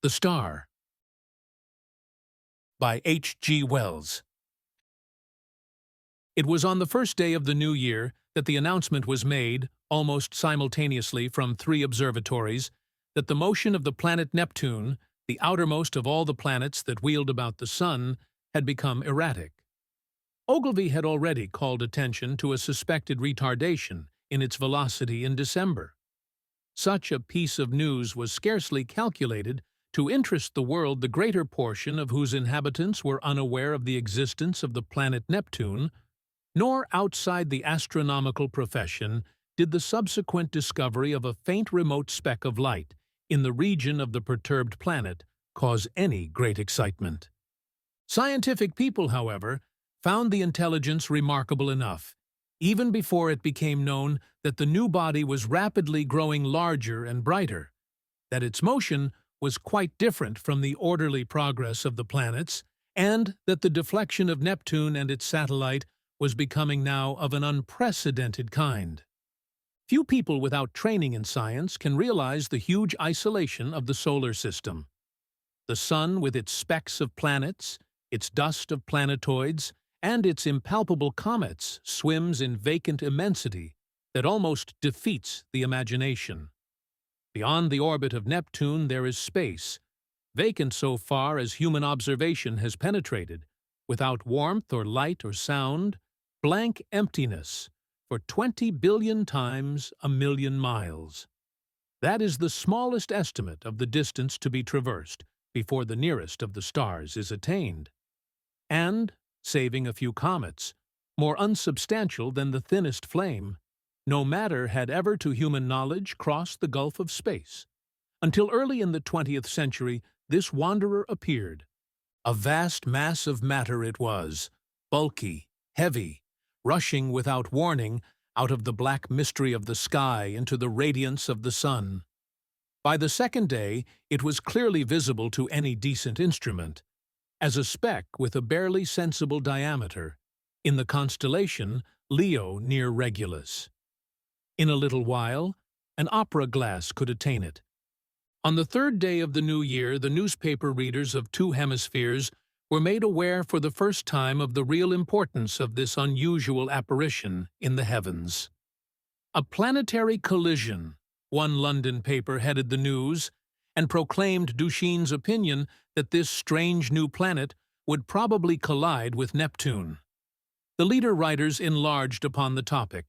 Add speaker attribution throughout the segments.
Speaker 1: The Star by H.G. Wells. It was on the first day of the new year that the announcement was made, almost simultaneously from 3 observatories, that the motion of the planet Neptune, the outermost of all the planets that wheeled about the sun, had become erratic. Ogilvy had already called attention to a suspected retardation in its velocity in December. Such a piece of news was scarcely calculated to interest the world, the greater portion of whose inhabitants were unaware of the existence of the planet Neptune, nor outside the astronomical profession did the subsequent discovery of a faint remote speck of light in the region of the perturbed planet cause any great excitement. Scientific people, however, found the intelligence remarkable enough, even before it became known that the new body was rapidly growing larger and brighter, that its motion was quite different from the orderly progress of the planets, and that the deflection of Neptune and its satellite was becoming now of an unprecedented kind. Few people without training in science can realize the huge isolation of the solar system. The sun, with its specks of planets, its dust of planetoids, and its impalpable comets, swims in vacant immensity that almost defeats the imagination. Beyond the orbit of Neptune there is space, vacant so far as human observation has penetrated, without warmth or light or sound, blank emptiness, for 20 billion times a million miles. That is the smallest estimate of the distance to be traversed before the nearest of the stars is attained. And, saving a few comets, more unsubstantial than the thinnest flame, no matter had ever to human knowledge crossed the gulf of space. Until early in the 20th century, this wanderer appeared. A vast mass of matter it was, bulky, heavy, rushing without warning out of the black mystery of the sky into the radiance of the sun. By the second day, it was clearly visible to any decent instrument, as a speck with a barely sensible diameter, in the constellation Leo near Regulus. In a little while, an opera glass could attain it. On the third day of the new year, the newspaper readers of 2 hemispheres were made aware for the first time of the real importance of this unusual apparition in the heavens. A planetary collision, one London paper headed the news, and proclaimed Duchesne's opinion that this strange new planet would probably collide with Neptune. The leader writers enlarged upon the topic,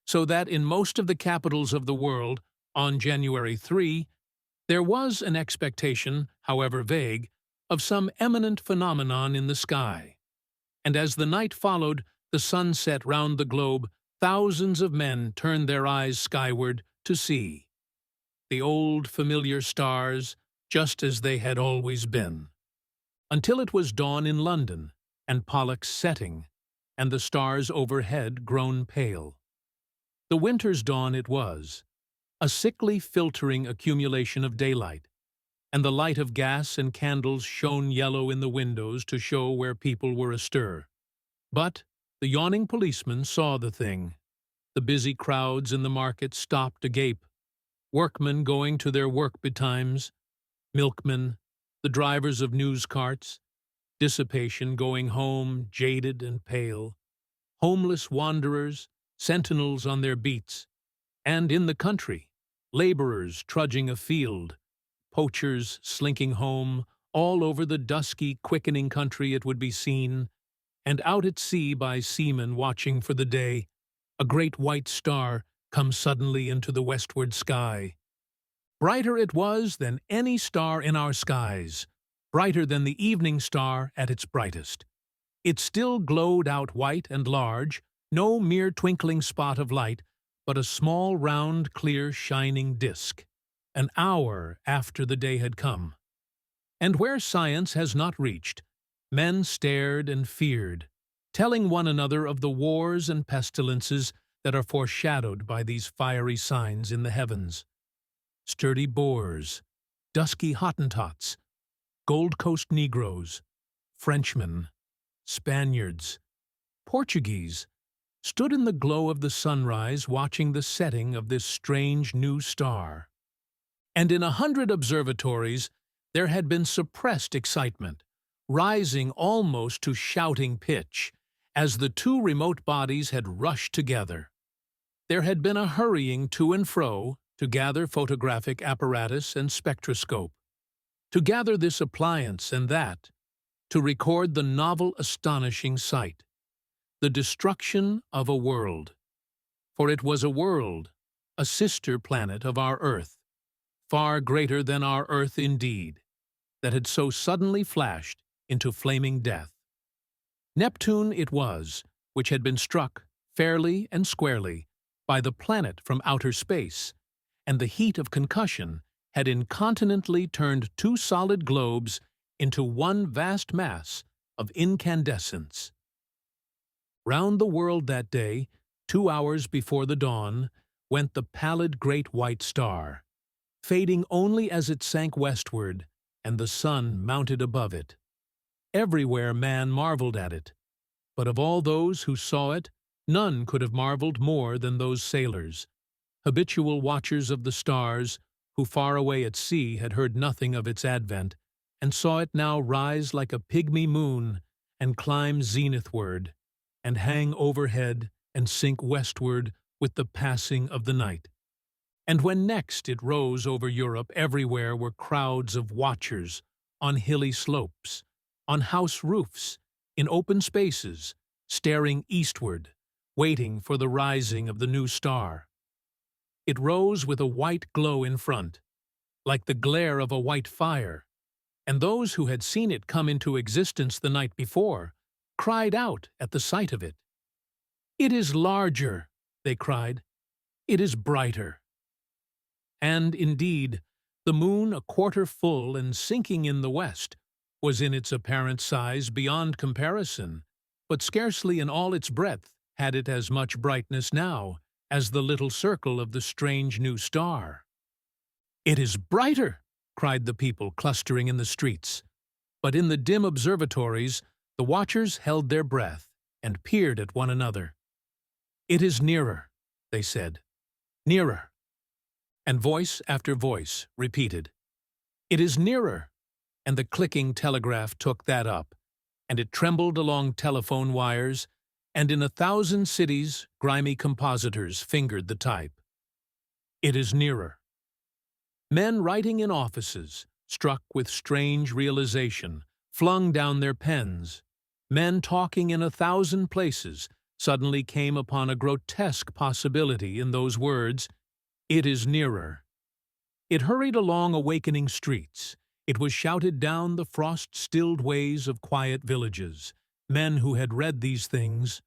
Speaker 1: so that in most of the capitals of the world, on January 3, there was an expectation, however vague, of some eminent phenomenon in the sky. And as the night followed the sunset round the globe, thousands of men turned their eyes skyward to see the old familiar stars, just as they had always been, until it was dawn in London, and Pollux setting, and the stars overhead grown pale. The winter's dawn it was, a sickly filtering accumulation of daylight, and the light of gas and candles shone yellow in the windows to show where people were astir. But the yawning policeman saw the thing. The busy crowds in the market stopped agape, workmen going to their work betimes, milkmen, the drivers of news carts, dissipation going home jaded and pale, homeless wanderers, sentinels on their beats, and in the country, laborers trudging afield, poachers slinking home, all over the dusky, quickening country it would be seen, and out at sea by seamen watching for the day, a great white star come suddenly into the westward sky. Brighter it was than any star in our skies, brighter than the evening star at its brightest. It still glowed out white and large, no mere twinkling spot of light, but a small, round, clear, shining disk, an hour after the day had come. And where science has not reached, men stared and feared, telling one another of the wars and pestilences that are foreshadowed by these fiery signs in the heavens. Sturdy Boers, dusky Hottentots, Gold Coast Negroes, Frenchmen, Spaniards, Portuguese, stood in the glow of the sunrise watching the setting of this strange new star. And in 100 observatories There had been suppressed excitement, rising almost to shouting pitch, as the two remote bodies had rushed together. There had been a hurrying to and fro to gather photographic apparatus and spectroscope, to gather this appliance and that, to record the novel, astonishing sight, the destruction of a world. For it was a world, a sister planet of our Earth, far greater than our Earth indeed, that had so suddenly flashed into flaming death. Neptune it was, which had been struck, fairly and squarely, by the planet from outer space, and the heat of concussion had incontinently turned two solid globes into one vast mass of incandescence. Round the world that day, 2 hours before the dawn, went the pallid great white star, fading only as it sank westward, and the sun mounted above it. Everywhere man marveled at it, but of all those who saw it, none could have marveled more than those sailors, habitual watchers of the stars, who far away at sea had heard nothing of its advent, and saw it now rise like a pygmy moon, and climb zenithward, and hang overhead, and sink westward with the passing of the night. And when next it rose over Europe, everywhere were crowds of watchers, on hilly slopes, on house roofs, in open spaces, staring eastward, waiting for the rising of the new star. It rose with a white glow in front, like the glare of a white fire, and those who had seen it come into existence the night before cried out at the sight of it. "It is larger," they cried. "It is brighter." And, indeed, the moon, a quarter full and sinking in the west, was in its apparent size beyond comparison, but scarcely in all its breadth had it as much brightness now as the little circle of the strange new star. "It is brighter!" cried the people clustering in the streets. But in the dim observatories, the watchers held their breath and peered at one another. "It is nearer," they said. "Nearer." And voice after voice repeated, "It is nearer," and the clicking telegraph took that up, and it trembled along telephone wires, and in 1,000 cities grimy compositors fingered the type. "It is nearer." Men writing in offices, struck with strange realization, flung down their pens. Men talking in 1,000 places suddenly came upon a grotesque possibility in those words, "It is nearer." It hurried along awakening streets. It was shouted down the frost-stilled ways of quiet villages. Men who had read these things,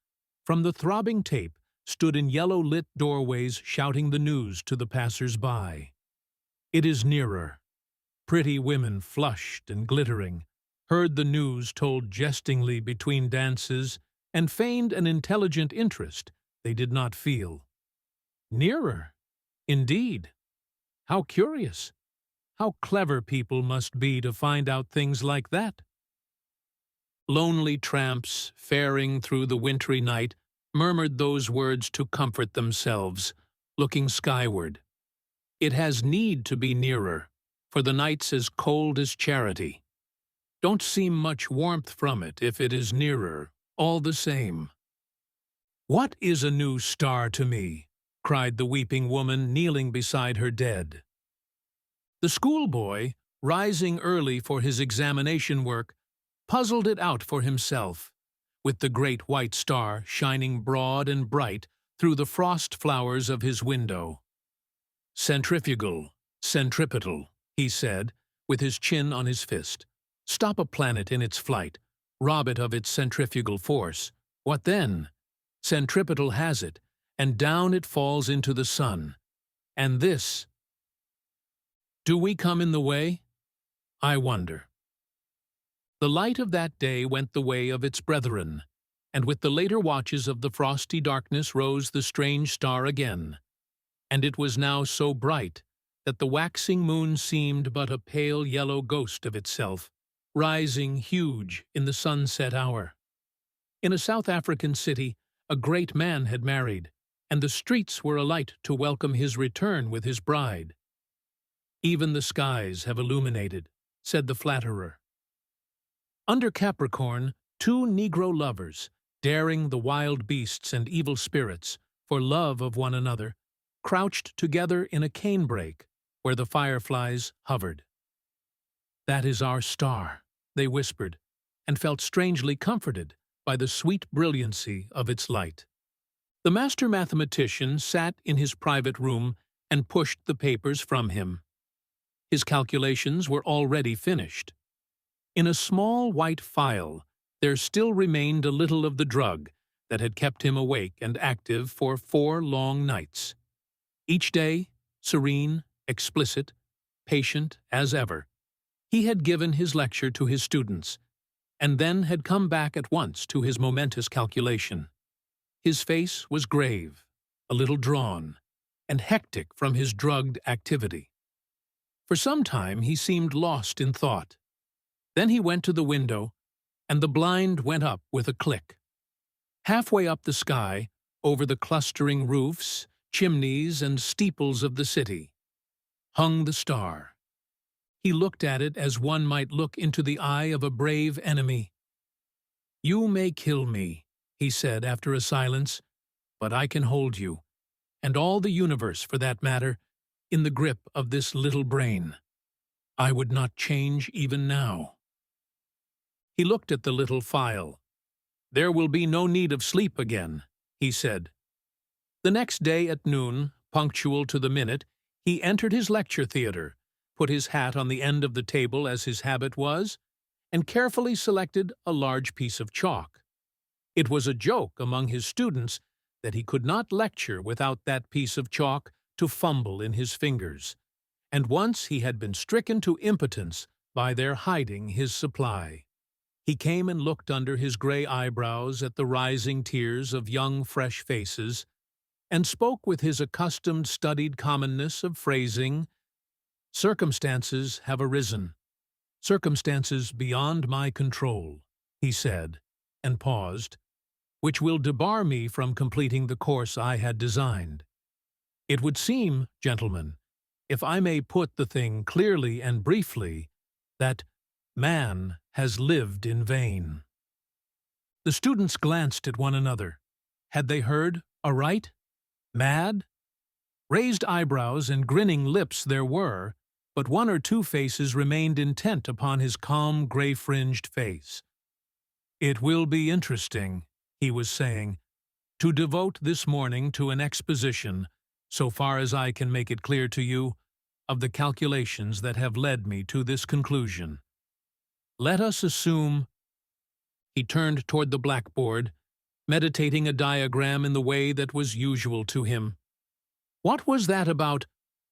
Speaker 1: from the throbbing tape, stood in yellow-lit doorways shouting the news to the passers-by. "It is nearer." Pretty women, flushed and glittering, heard the news told jestingly between dances, and feigned an intelligent interest they did not feel. Nearer, indeed. How curious! How clever people must be to find out things like that. Lonely tramps, faring through the wintry night, murmured those words to comfort themselves, looking skyward. It has need to be nearer, for the night's as cold as charity. Don't seem much warmth from it if it is nearer, all the same. "What is a new star to me?" cried the weeping woman kneeling beside her dead. The schoolboy, rising early for his examination work, puzzled it out for himself, with the great white star shining broad and bright through the frost flowers of his window. "Centrifugal, centripetal," he said, with his chin on his fist. "Stop a planet in its flight, rob it of its centrifugal force. What then? Centripetal has it, and down it falls into the sun. And this. Do we come in the way? I wonder." The light of that day went the way of its brethren, and with the later watches of the frosty darkness rose the strange star again, and it was now so bright that the waxing moon seemed but a pale yellow ghost of itself, rising huge in the sunset hour. In a South African city, a great man had married, and the streets were alight to welcome his return with his bride. Even the skies have illuminated, said the flatterer. Under Capricorn, two Negro lovers, daring the wild beasts and evil spirits, for love of one another, crouched together in a canebrake where the fireflies hovered. "That is our star," they whispered, and felt strangely comforted by the sweet brilliancy of its light. The master mathematician sat in his private room and pushed the papers from him. His calculations were already finished. In a small white phial, there still remained a little of the drug that had kept him awake and active for 4 long nights. Each day, serene, explicit, patient as ever, he had given his lecture to his students, and then had come back at once to his momentous calculation. His face was grave, a little drawn, and hectic from his drugged activity. For some time he seemed lost in thought. Then he went to the window, and the blind went up with a click. Halfway up the sky, over the clustering roofs, chimneys, and steeples of the city, hung the star. He looked at it as one might look into the eye of a brave enemy. "You may kill me," he said after a silence, "but I can hold you, and all the universe for that matter, in the grip of this little brain. I would not change even now." He looked at the little phial. "There will be no need of sleep again," he said. The next day at noon, punctual to the minute, he entered his lecture theatre, put his hat on the end of the table as his habit was, and carefully selected a large piece of chalk. It was a joke among his students that he could not lecture without that piece of chalk to fumble in his fingers, and once he had been stricken to impotence by their hiding his supply. He came and looked under his gray eyebrows at the rising tiers of young, fresh faces, and spoke with his accustomed studied commonness of phrasing. "Circumstances have arisen, circumstances beyond my control," he said, and paused, "which will debar me from completing the course I had designed. It would seem, gentlemen, if I may put the thing clearly and briefly, that man has lived in vain." The students glanced at one another. Had they heard aright? Mad? Raised eyebrows and grinning lips there were, but 1 or 2 faces remained intent upon his calm, gray-fringed face. "It will be interesting," he was saying, "to devote this morning to an exposition, so far as I can make it clear to you, of the calculations that have led me to this conclusion. Let us assume—" He turned toward the blackboard, meditating a diagram in the way that was usual to him. "What was that about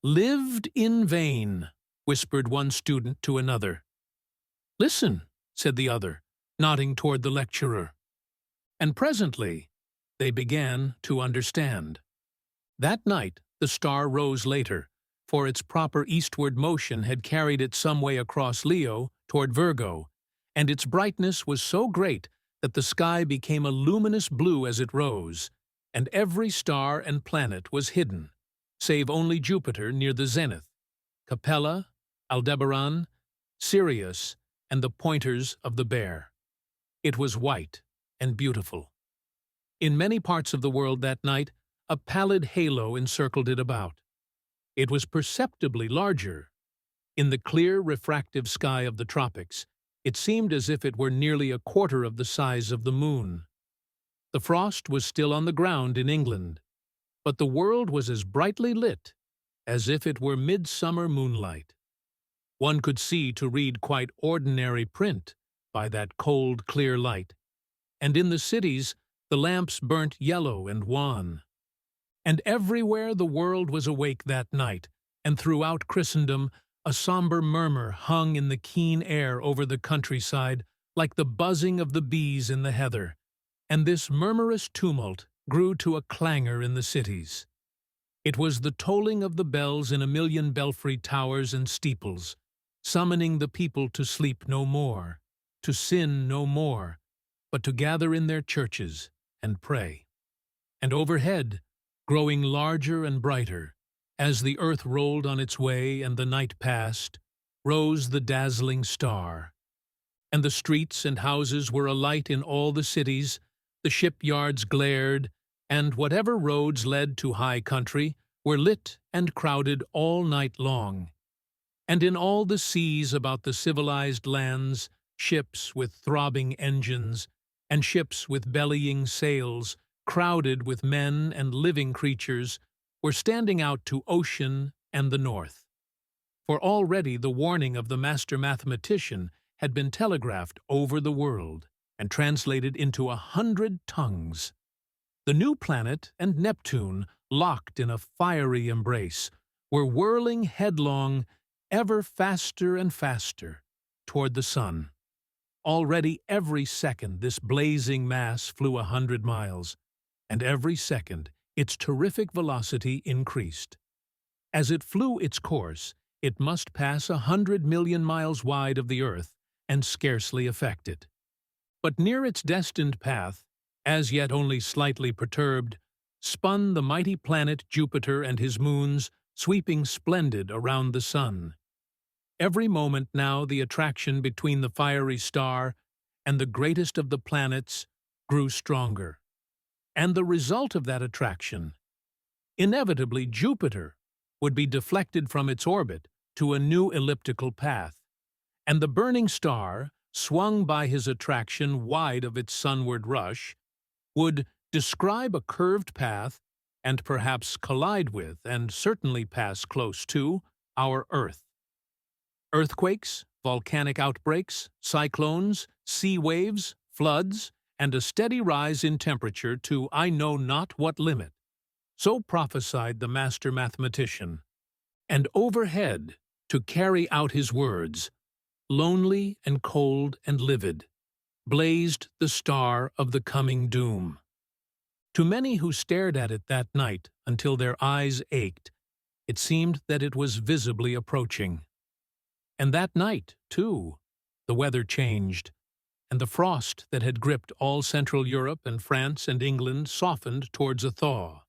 Speaker 1: 'lived in vain'?" whispered one student to another. "Listen," said the other, nodding toward the lecturer. And presently they began to understand. That night the star rose later, for its proper eastward motion had carried it some way across Leo toward Virgo, and its brightness was so great that the sky became a luminous blue as it rose, and every star and planet was hidden, save only Jupiter near the zenith, Capella, Aldebaran, Sirius, and the pointers of the Bear. It was white and beautiful. In many parts of the world that night, a pallid halo encircled it about. It was perceptibly larger. In the clear, refractive sky of the tropics, it seemed as if it were nearly a quarter of the size of the moon. The frost was still on the ground in England, but the world was as brightly lit as if it were midsummer moonlight. One could see to read quite ordinary print by that cold, clear light, and in the cities the lamps burnt yellow and wan. And everywhere the world was awake that night, and throughout Christendom a somber murmur hung in the keen air over the countryside like the buzzing of the bees in the heather, and this murmurous tumult grew to a clangor in the cities. It was the tolling of the bells in a million belfry towers and steeples, summoning the people to sleep no more, to sin no more, but to gather in their churches and pray. And overhead, growing larger and brighter, as the earth rolled on its way and the night passed, rose the dazzling star, and the streets and houses were alight in all the cities, the shipyards glared, and whatever roads led to high country were lit and crowded all night long. And in all the seas about the civilized lands, ships with throbbing engines, and ships with bellying sails, crowded with men and living creatures, were standing out to ocean and the north. For already the warning of the master mathematician had been telegraphed over the world and translated into 100 tongues. The new planet and Neptune, locked in a fiery embrace, were whirling headlong, ever faster and faster, toward the sun. Already every second this blazing mass flew 100 miles, and every second its terrific velocity increased. As it flew its course, it must pass 100 million miles wide of the Earth and scarcely affect it. But near its destined path, as yet only slightly perturbed, spun the mighty planet Jupiter and his moons, sweeping splendid around the sun. Every moment now the attraction between the fiery star and the greatest of the planets grew stronger. And the result of that attraction, inevitably Jupiter would be deflected from its orbit to a new elliptical path, and the burning star, swung by his attraction wide of its sunward rush, would describe a curved path and perhaps collide with, and certainly pass close to, our Earth. Earthquakes, volcanic outbreaks, cyclones, sea waves, floods, and a steady rise in temperature to I know not what limit. So prophesied the master mathematician. And overhead, to carry out his words, lonely and cold and livid, blazed the star of the coming doom. To many who stared at it that night until their eyes ached, it seemed that it was visibly approaching. And that night, too, the weather changed, and the frost that had gripped all Central Europe and France and England softened towards a thaw.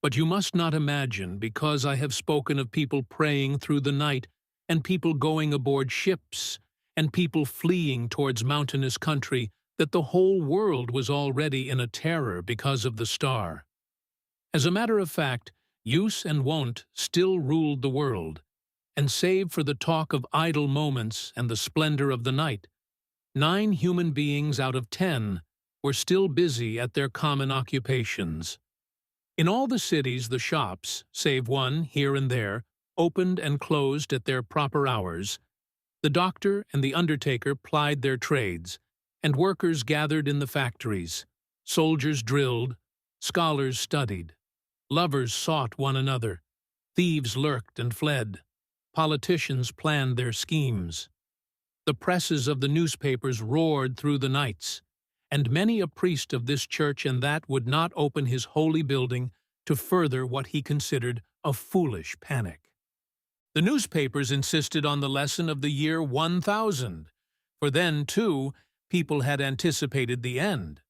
Speaker 1: But you must not imagine, because I have spoken of people praying through the night, and people going aboard ships, and people fleeing towards mountainous country, that the whole world was already in a terror because of the star. As a matter of fact, use and wont still ruled the world, and save for the talk of idle moments and the splendor of the night, 9 human beings out of 10 were still busy at their common occupations. In all the cities the shops, save one here and there, opened and closed at their proper hours. The doctor and the undertaker plied their trades, and workers gathered in the factories. Soldiers drilled, scholars studied, lovers sought one another, thieves lurked and fled, politicians planned their schemes. The presses of the newspapers roared through the nights, and many a priest of this church and that would not open his holy building to further what he considered a foolish panic. The newspapers insisted on the lesson of the year 1000, for then, too, people had anticipated the end.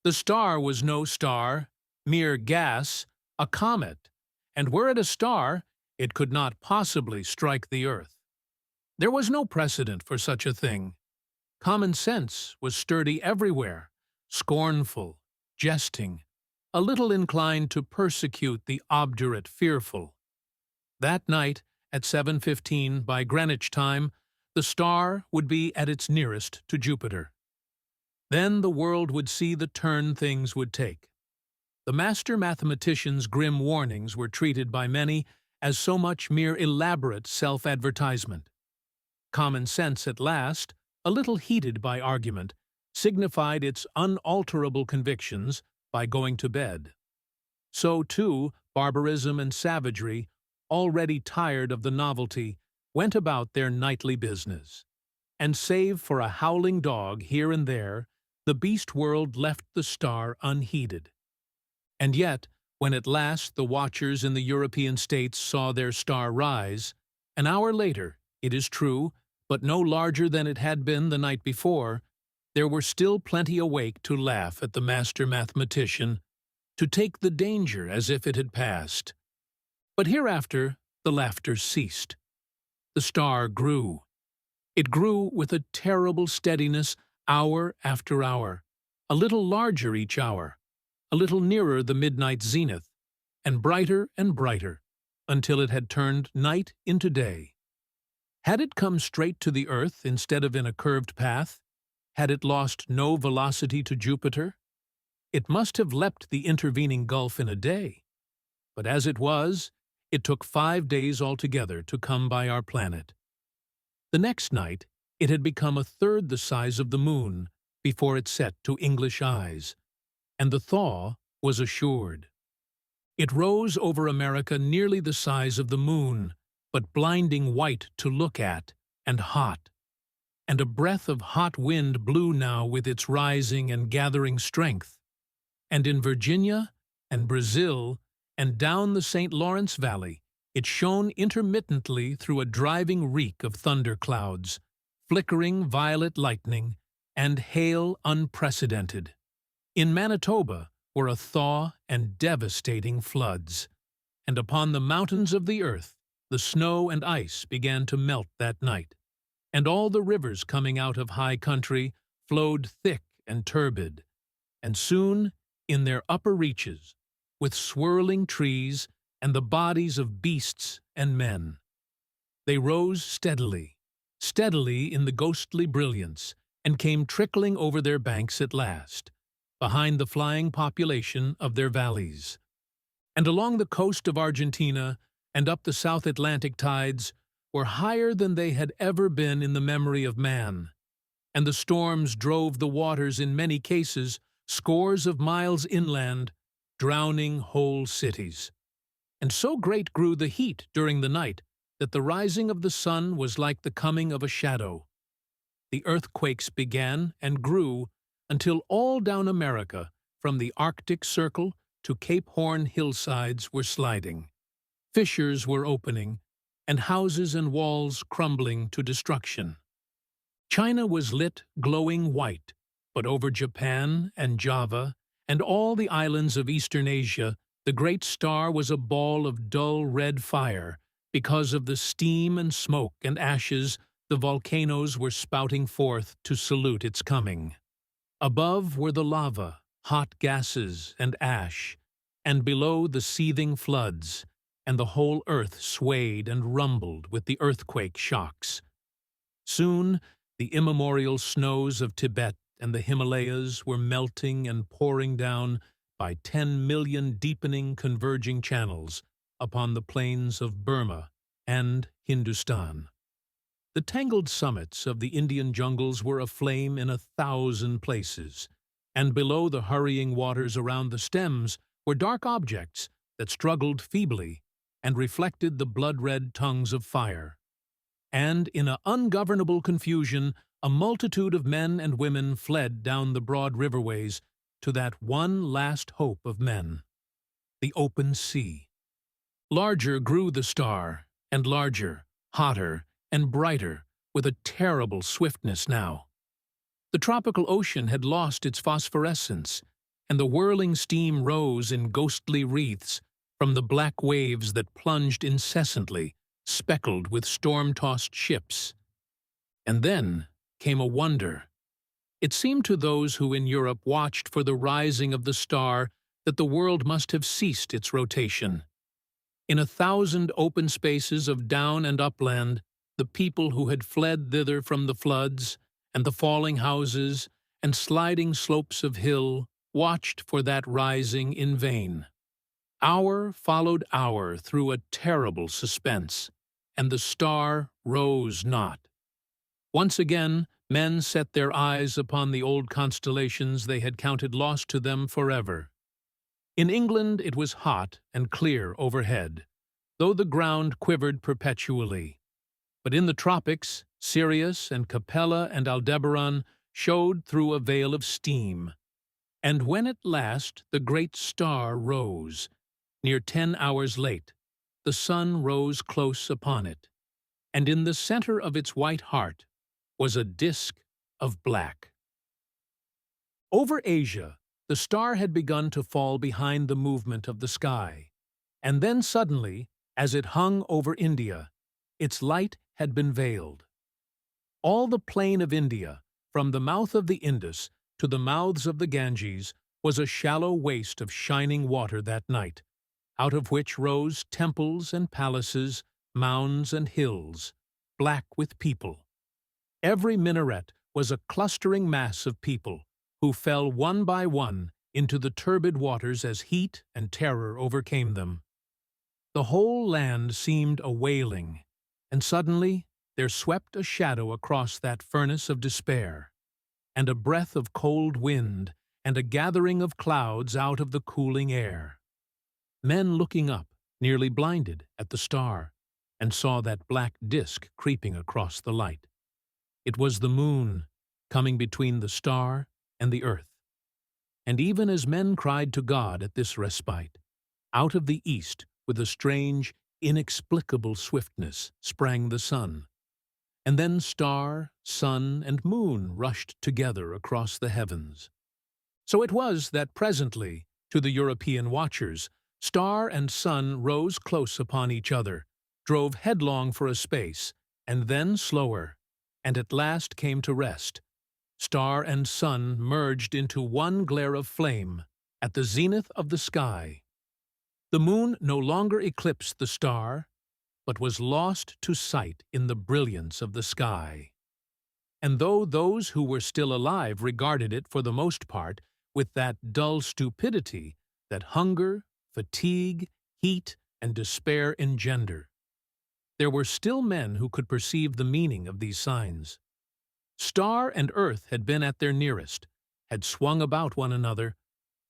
Speaker 1: The star was no star, mere gas, a comet, and were it a star, it could not possibly strike the earth. There was no precedent for such a thing. Common sense was sturdy everywhere, scornful, jesting, a little inclined to persecute the obdurate fearful. That night, at 7:15 by Greenwich time, the star would be at its nearest to Jupiter. Then the world would see the turn things would take. The master mathematician's grim warnings were treated by many as so much mere elaborate self-advertisement. Common sense at last, a little heated by argument, signified its unalterable convictions by going to bed. So, too, barbarism and savagery, already tired of the novelty, went about their nightly business. And save for a howling dog here and there, the beast world left the star unheeded. And yet, when at last the watchers in the European states saw their star rise, an hour later, it is true, but no larger than it had been the night before, there were still plenty awake to laugh at the master mathematician, to take the danger as if it had passed. But hereafter the laughter ceased. The star grew, It grew with a terrible steadiness hour after hour, a little larger each hour, a little nearer the midnight zenith, and brighter, until it had turned night into day. Had it come straight to the earth instead of in a curved path? Had it lost no velocity to Jupiter? It must have leapt the intervening gulf in a day. But as it was, it took 5 days altogether to come by our planet. The next night, it had become a third the size of the moon before it set to English eyes, and the thaw was assured. It rose over America nearly the size of the moon, but blinding white to look at, and hot. And a breath of hot wind blew now with its rising and gathering strength. And in Virginia and Brazil and down the St. Lawrence Valley, it shone intermittently through a driving reek of thunder clouds, flickering violet lightning, and hail unprecedented. In Manitoba were a thaw and devastating floods, and upon the mountains of the earth the snow and ice began to melt that night, and all the rivers coming out of high country flowed thick and turbid, and soon, in their upper reaches, with swirling trees and the bodies of beasts and men. They rose steadily, steadily in the ghostly brilliance, and came trickling over their banks at last, behind the flying population of their valleys. And along the coast of Argentina and up the South Atlantic tides were higher than they had ever been in the memory of man, and the storms drove the waters in many cases scores of miles inland, drowning whole cities. And so great grew the heat during the night that the rising of the sun was like the coming of a shadow. The earthquakes began and grew until all down America, from the Arctic Circle to Cape Horn hillsides, were sliding. Fissures were opening, and houses and walls crumbling to destruction. China was lit glowing white, but over Japan and Java and all the islands of Eastern Asia, the great star was a ball of dull red fire because of the steam and smoke and ashes the volcanoes were spouting forth to salute its coming. Above were the lava, hot gases, and ash, and below the seething floods, and the whole earth swayed and rumbled with the earthquake shocks. Soon the immemorial snows of Tibet and the Himalayas were melting and pouring down by 10 million deepening converging channels upon the plains of Burma and Hindustan. The tangled summits of the Indian jungles were aflame in 1,000 places, and below the hurrying waters around the stems were dark objects that struggled feebly and reflected the blood-red tongues of fire. And in an ungovernable confusion, a multitude of men and women fled down the broad riverways to that one last hope of men, the open sea. Larger grew the star, and larger, hotter, and brighter, with a terrible swiftness now. The tropical ocean had lost its phosphorescence, and the whirling steam rose in ghostly wreaths from the black waves that plunged incessantly, speckled with storm-tossed ships. And then came a wonder. It seemed to those who in Europe watched for the rising of the star that the world must have ceased its rotation. In 1,000 open spaces of down and upland, the people who had fled thither from the floods and the falling houses and sliding slopes of hill watched for that rising in vain. Hour followed hour through a terrible suspense, and the star rose not. Once again, men set their eyes upon the old constellations they had counted lost to them forever. In England it was hot and clear overhead, though the ground quivered perpetually. But in the tropics, Sirius and Capella and Aldebaran showed through a veil of steam. And when at last the great star rose, near 10 hours late, the sun rose close upon it, and in the center of its white heart was a disk of black. Over Asia, the star had begun to fall behind the movement of the sky, and then suddenly, as it hung over India, its light had been veiled. All the plain of India, from the mouth of the Indus to the mouths of the Ganges, was a shallow waste of shining water that night, out of which rose temples and palaces, mounds and hills, black with people. Every minaret was a clustering mass of people, who fell one by one into the turbid waters as heat and terror overcame them. The whole land seemed a wailing, and suddenly there swept a shadow across that furnace of despair, and a breath of cold wind, and a gathering of clouds out of the cooling air. Men looking up, nearly blinded, at the star, and saw that black disk creeping across the light. It was the moon, coming between the star and the earth. And even as men cried to God at this respite, out of the east, with a strange, inexplicable swiftness, sprang the sun. And then star, sun, and moon rushed together across the heavens. So it was that presently, to the European watchers, star and sun rose close upon each other, drove headlong for a space, and then slower, and at last came to rest. Star and sun merged into one glare of flame at the zenith of the sky. The moon no longer eclipsed the star, but was lost to sight in the brilliance of the sky. And though those who were still alive regarded it for the most part with that dull stupidity that hunger, fatigue, heat, and despair engender, there were still men who could perceive the meaning of these signs. Star and earth had been at their nearest, had swung about one another,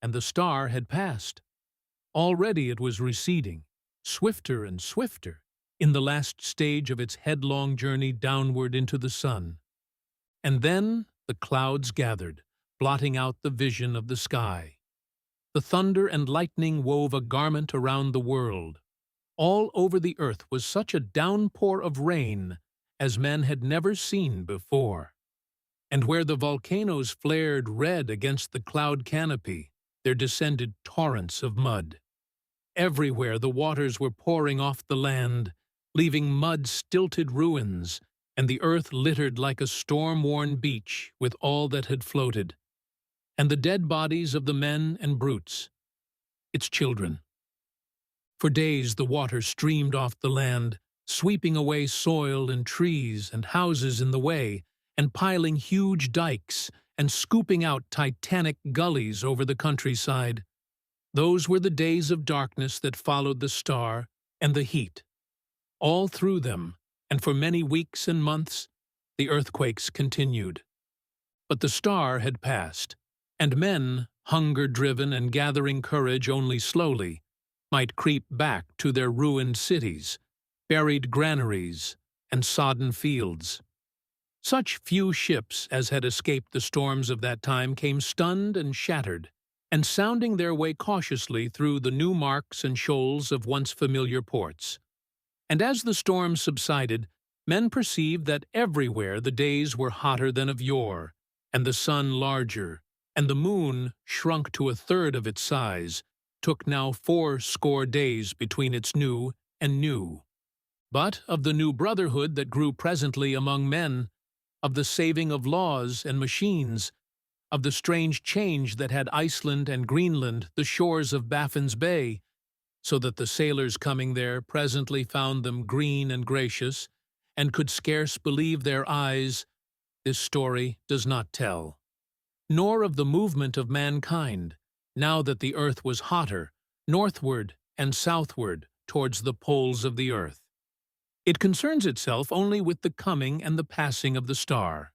Speaker 1: and the star had passed. Already it was receding, swifter and swifter, in the last stage of its headlong journey downward into the sun. And then the clouds gathered, blotting out the vision of the sky. The thunder and lightning wove a garment around the world. All over the earth was such a downpour of rain as men had never seen before. And where the volcanoes flared red against the cloud canopy, there descended torrents of mud. Everywhere the waters were pouring off the land, leaving mud-stilted ruins, and the earth littered like a storm-worn beach with all that had floated, and the dead bodies of the men and brutes, its children. For days the water streamed off the land, sweeping away soil and trees and houses in the way, and piling huge dikes and scooping out titanic gullies over the countryside. Those were the days of darkness that followed the star and the heat. All through them, and for many weeks and months, the earthquakes continued. But the star had passed, and men, hunger-driven and gathering courage only slowly, might creep back to their ruined cities, buried granaries, and sodden fields. Such few ships as had escaped the storms of that time came stunned and shattered, and sounding their way cautiously through the new marks and shoals of once familiar ports. And as the storm subsided, men perceived that everywhere the days were hotter than of yore, and the sun larger, and the moon, shrunk to a third of its size, took now 80 days between its new and new. But of the new brotherhood that grew presently among men, of the saving of laws and machines, of the strange change that had Iceland and Greenland the shores of Baffin's Bay, so that the sailors coming there presently found them green and gracious, and could scarce believe their eyes, this story does not tell. Nor of the movement of mankind, now that the earth was hotter, northward and southward towards the poles of the earth. It concerns itself only with the coming and the passing of the star.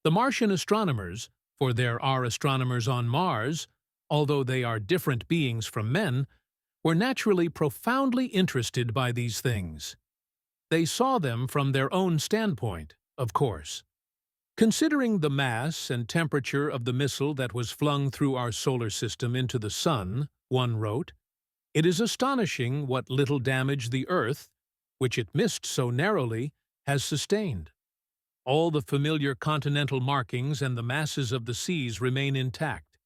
Speaker 1: The Martian astronomers, for there are astronomers on Mars, although they are different beings from men, were naturally profoundly interested by these things. They saw them from their own standpoint, of course. Considering the mass and temperature of the missile that was flung through our solar system into the sun, one wrote, it is astonishing what little damage the Earth, which it missed so narrowly, has sustained. All the familiar continental markings and the masses of the seas remain intact,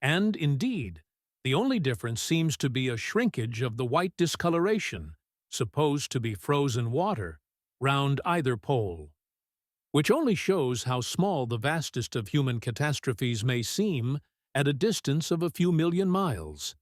Speaker 1: and, indeed, the only difference seems to be a shrinkage of the white discoloration, supposed to be frozen water, round either pole. which only shows how small the vastest of human catastrophes may seem at a distance of a few million miles.